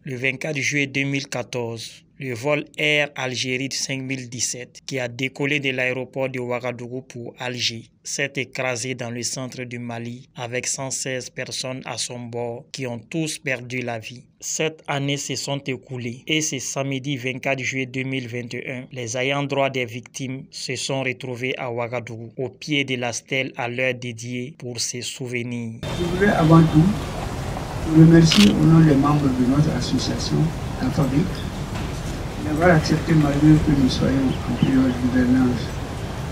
Le 24 juillet 2014, le vol Air Algérie 5017 qui a décollé de l'aéroport de Ouagadougou pour Alger s'est écrasé dans le centre du Mali avec 116 personnes à son bord qui ont tous perdu la vie. 7 années se sont écoulées et ce samedi 24 juillet 2021, les ayants droit des victimes se sont retrouvés à Ouagadougou au pied de la stèle à leur dédiée pour se souvenir. Je voudrais avant tout remercier au nom des membres de notre association, la Fabrique, d'avoir accepté malgré que nous soyons en période d'hivernage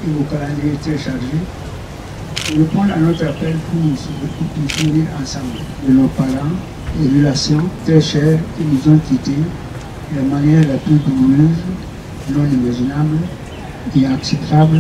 et au calendrier très chargé, de répondre à notre appel pour nous souvenir ensemble de nos parents et relations très chères qui nous ont quittés de la manière la plus douloureuse, non imaginable et acceptable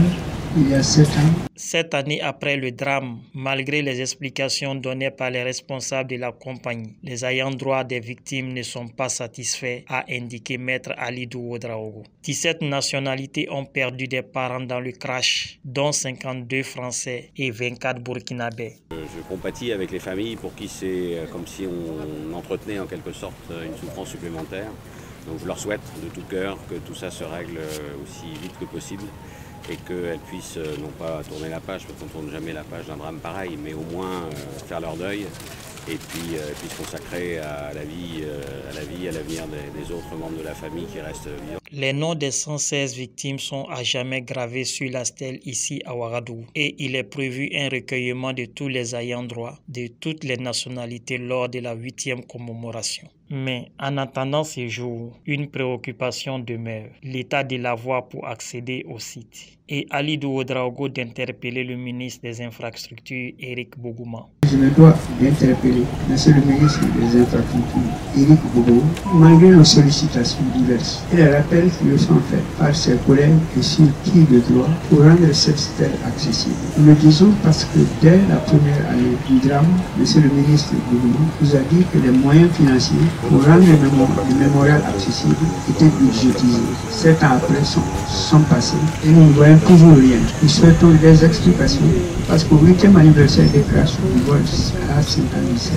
il y a 7 ans. 7 années après le drame, malgré les explications données par les responsables de la compagnie, les ayants droit des victimes ne sont pas satisfaits, a indiqué Maître Alidou Ouedraogo. 17 nationalités ont perdu des parents dans le crash, dont 52 Français et 24 Burkinabés. Je compatis avec les familles pour qui c'est comme si on entretenait en quelque sorte une souffrance supplémentaire. Donc je leur souhaite de tout cœur que tout ça se règle aussi vite que possible et qu'elles puissent non pas tourner la page, parce qu'on ne tourne jamais la page d'un drame pareil, mais au moins faire leur deuil et puis se consacrer à la vie, à l'avenir des autres membres de la famille qui restent vivants. Les noms des 116 victimes sont à jamais gravés sur la stèle ici à Ouagadougou et il est prévu un recueillement de tous les ayants droit de toutes les nationalités lors de la 8e commémoration. Mais en attendant ce jour, une préoccupation demeure, l'état de la voie pour accéder au site. Et Alidou Ouedraogo d'interpeller le ministre des Infrastructures, Éric Bougouma. Je me dois d'interpeller Monsieur le ministre des Infrastructures, Éric Bougouma, malgré nos sollicitations diverses et les rappels qui lui sont faits par ses collègues et sur qui de droit pour rendre cette stèle accessible. Nous le disons parce que dès la première année du drame, Monsieur le ministre Bougouma nous a dit que les moyens financiers pour rendre le mémorial accessible étaient budgétisés. 7 ans après sont passés et nous ne voyons toujours rien. Nous souhaitons des explications parce qu'au 8e anniversaire des crashs du vol A57,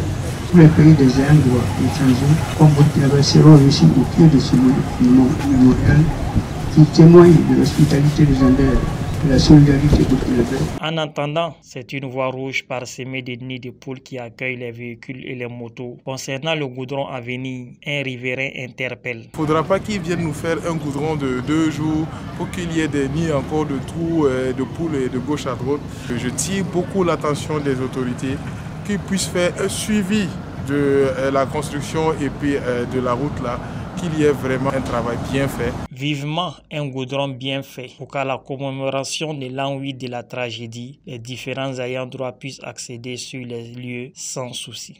tous les pays des ayants droit étrangers comme Burkina Faso seront réussis au pied de ce mémorial qui témoigne de l'hospitalité légendaire. La solidarité burkinabé. En attendant, c'est une voie rouge parsemée de nids de poules qui accueille les véhicules et les motos. Concernant le goudron à venir, un riverain interpelle. Il ne faudra pas qu'ils viennent nous faire un goudron de 2 jours pour qu'il y ait des nids encore de trous de poules et de gauche à droite. Je tire beaucoup l'attention des autorités qu'ils puissent faire un suivi de la construction et puis de la route là. Qu'il y ait vraiment un travail bien fait. Vivement un goudron bien fait pour qu'à la commémoration de l'an 8 de la tragédie, les différents ayants droit puissent accéder sur les lieux sans souci.